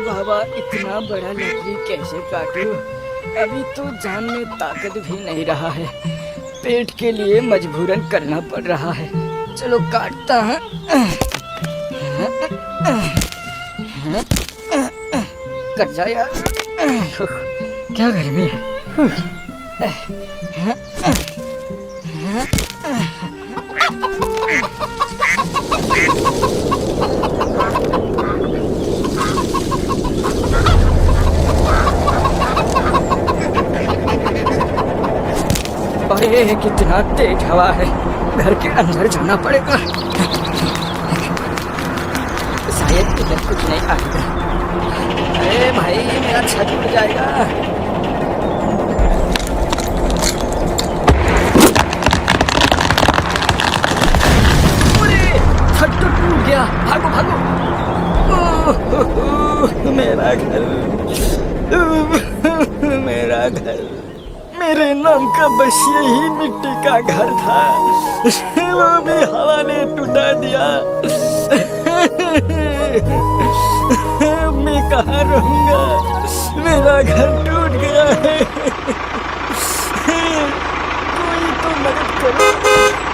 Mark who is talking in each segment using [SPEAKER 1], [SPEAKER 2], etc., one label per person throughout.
[SPEAKER 1] बाबा, इतना बड़ा लकड़ी कैसे काटूं? अभी तो जान में ताकत भी नहीं रहा है। पेट के लिए मजबूरन करना पड़ रहा है। चलो काटता है। कट जा यार। क्या गर्मी है। अरे कितना तेज हवा है। घर के अंदर जाना पड़ेगा। शायद इधर कुछ नहीं आएगा। अरे भाई, मेरा छत उड़ जाएगा। अरे छत तो टूट गया। भागो भागो। मेरा घर, मेरा घर। मेरे नाम का बस यही मिट्टी का घर था। वो भी हवा ने टुटा दिया। मैं कहाँ रहूंगा? मेरा घर टूट गया है। कोई तो मदद करो।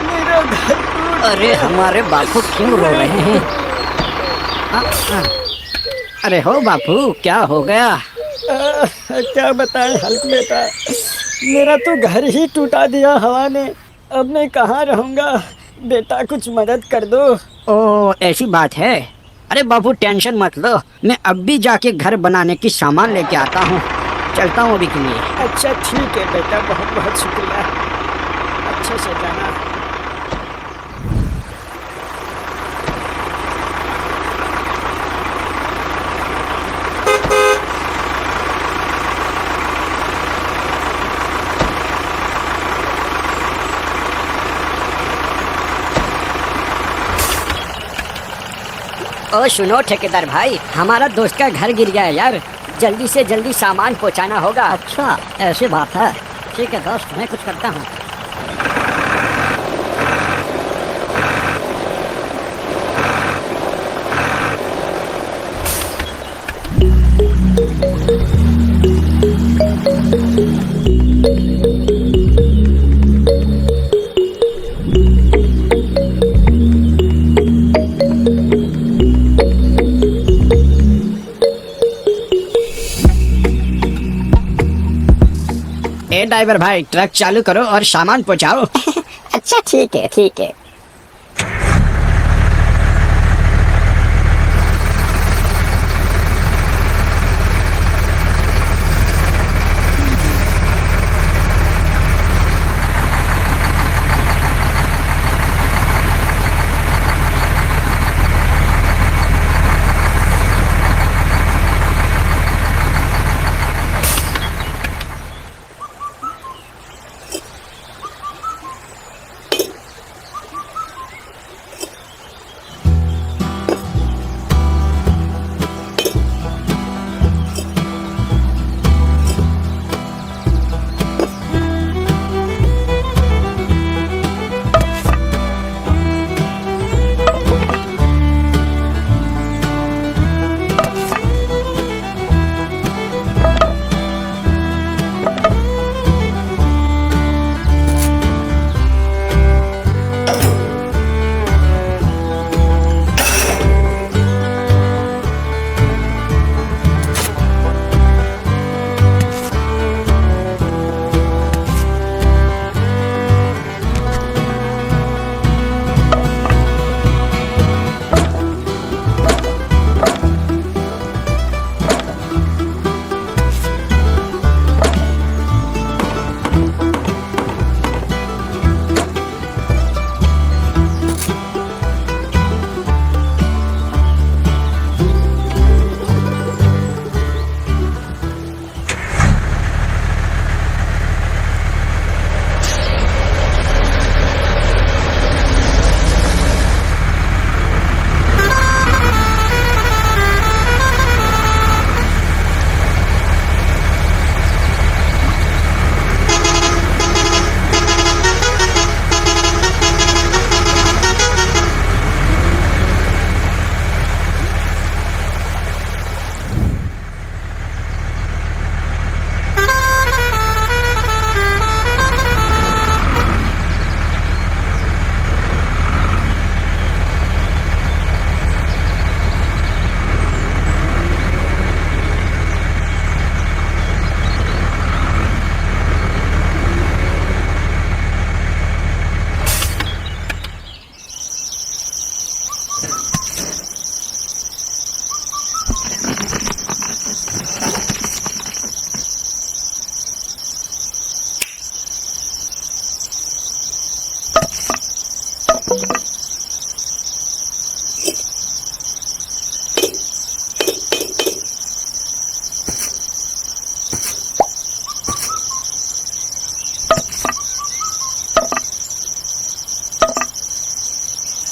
[SPEAKER 1] मेरा घर टूट
[SPEAKER 2] अरे
[SPEAKER 1] गया।
[SPEAKER 2] हमारे बापू क्यों रो रहे हैं? अरे हो बापू, क्या हो गया?
[SPEAKER 1] क्या बताएं हल्क बेटा, मेरा तो घर ही टूटा दिया हवा ने। अब मैं कहाँ रहूंगा? बेटा कुछ मदद कर दो।
[SPEAKER 2] ओ ऐसी बात है। अरे बापू टेंशन मत लो, मैं अब भी जाके घर बनाने की सामान लेके आता हूँ। चलता हूँ अभी के लिए।
[SPEAKER 1] अच्छा ठीक है बेटा, बहुत बहुत शुक्रिया। अच्छे से जाना।
[SPEAKER 2] ओ सुनो ठेकेदार भाई, हमारा दोस्त का घर गिर गया है यार। जल्दी से जल्दी सामान पहुंचाना होगा। अच्छा ऐसी बात है। ठीक है दोस्त, मैं कुछ करता हूँ। ए ड्राइवर भाई, ट्रक चालू करो और सामान पहुंचाओ।
[SPEAKER 3] अच्छा ठीक है ठीक है।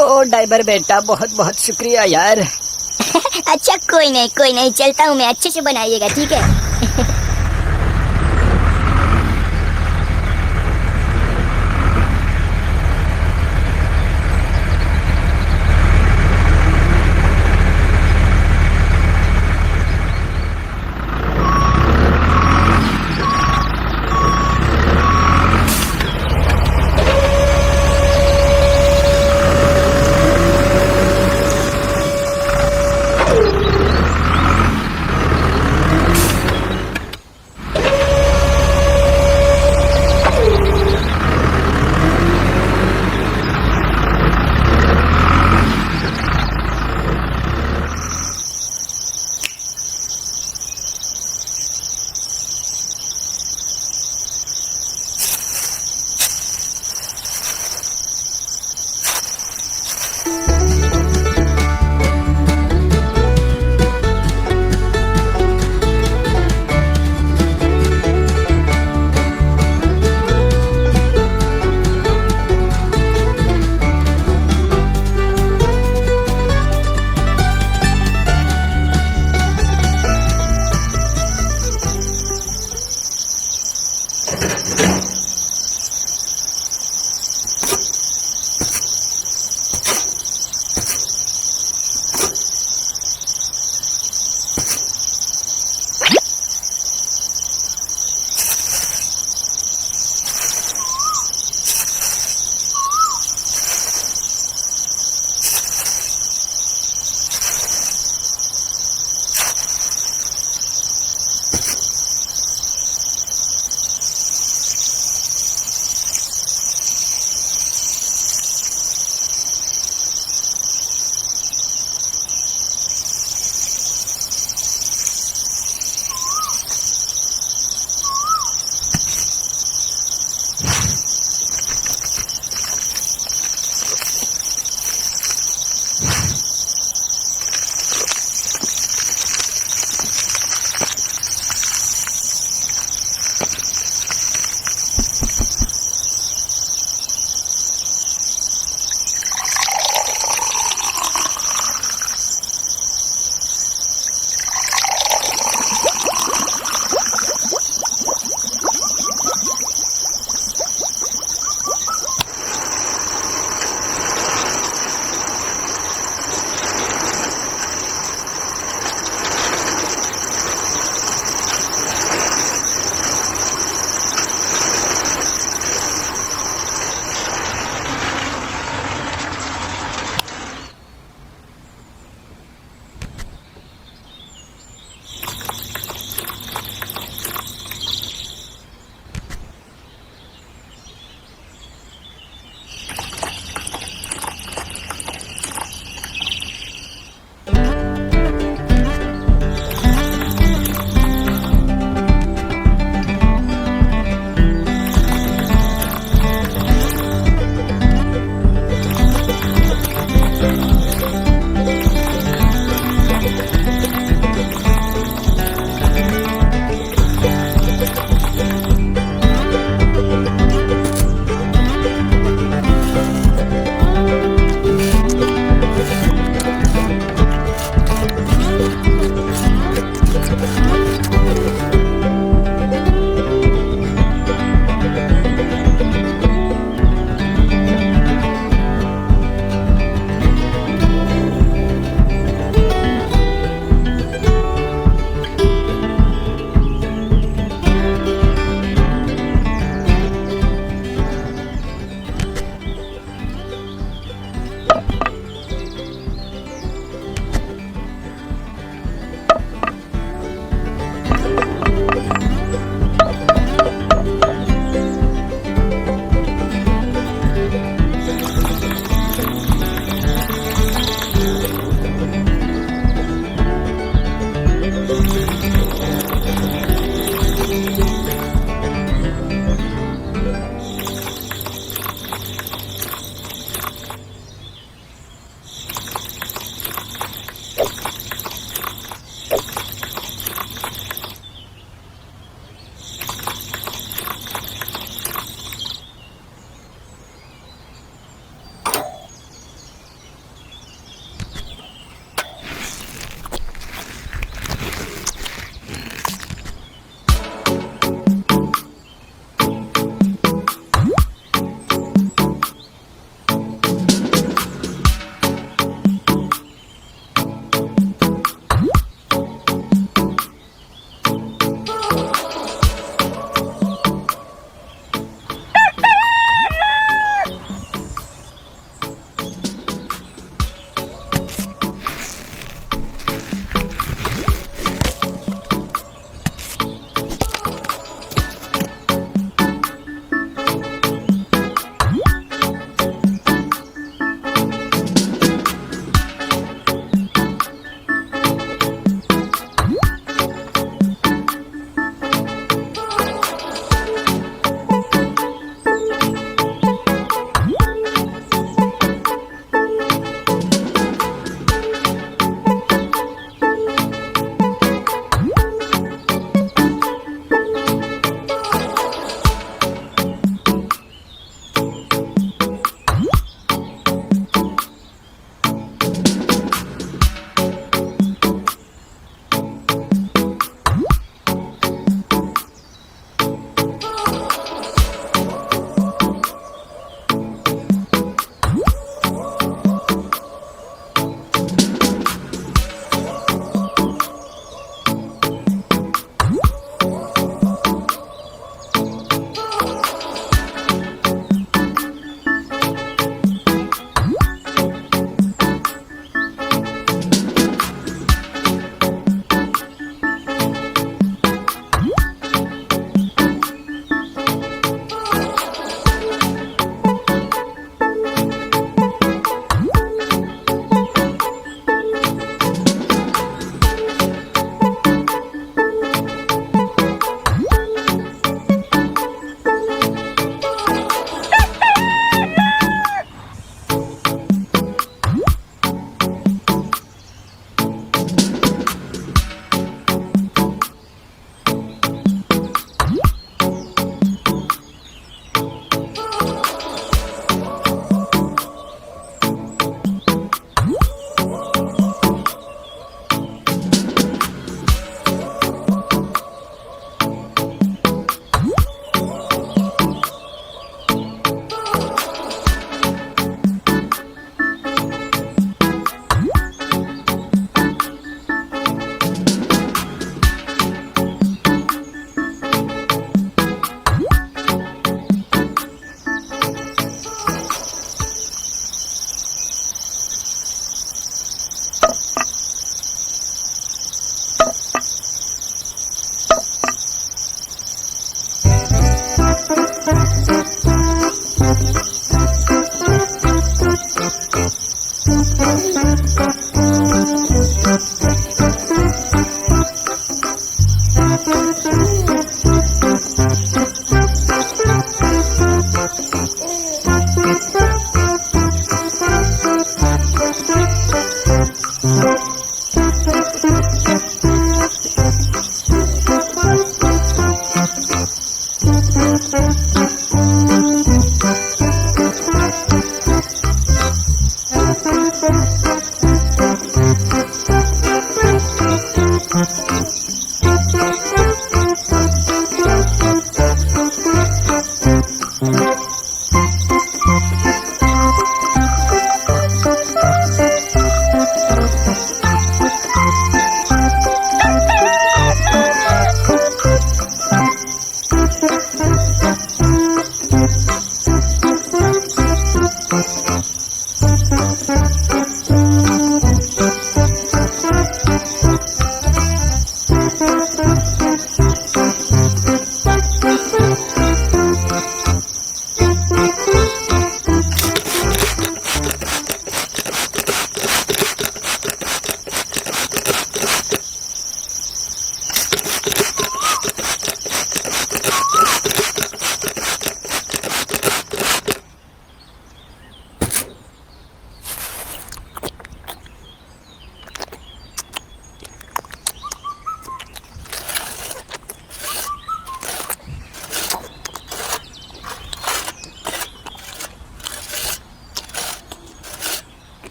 [SPEAKER 1] ओ ड्राइवर बेटा, बहुत बहुत शुक्रिया यार।
[SPEAKER 3] अच्छा कोई नहीं, चलता हूँ मैं, अच्छे से बनाइएगा, ठीक है।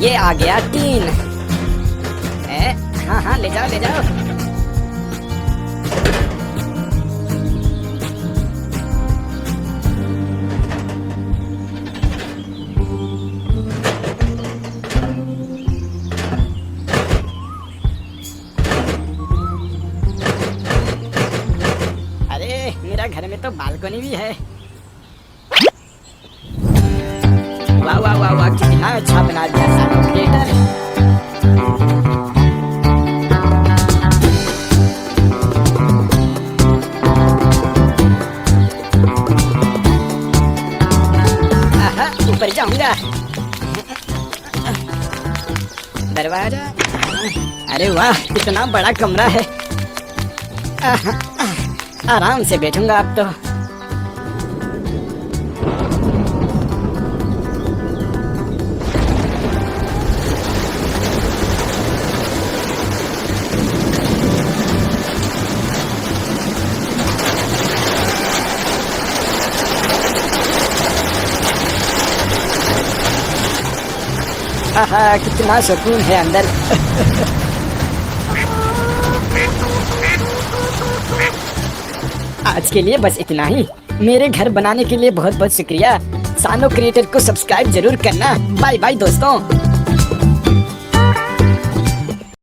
[SPEAKER 2] ये आ गया 3। हाँ हाँ ले जाओ ले जाओ। अरे मेरा घर में तो बालकनी भी है। वाह वाह वाह वाह, कितना अच्छा बना दिया सानो क्रिएटर। ऊपर जाऊंगा। दरवाजा। अरे वाह, कितना बड़ा कमरा है। आराम से बैठूंगा अब तो। कितना सुकून है अंदर। आज के लिए बस इतना ही। मेरे घर बनाने के लिए बहुत बहुत शुक्रिया। सानो क्रिएटर को सब्सक्राइब जरूर करना। बाय बाय दोस्तों।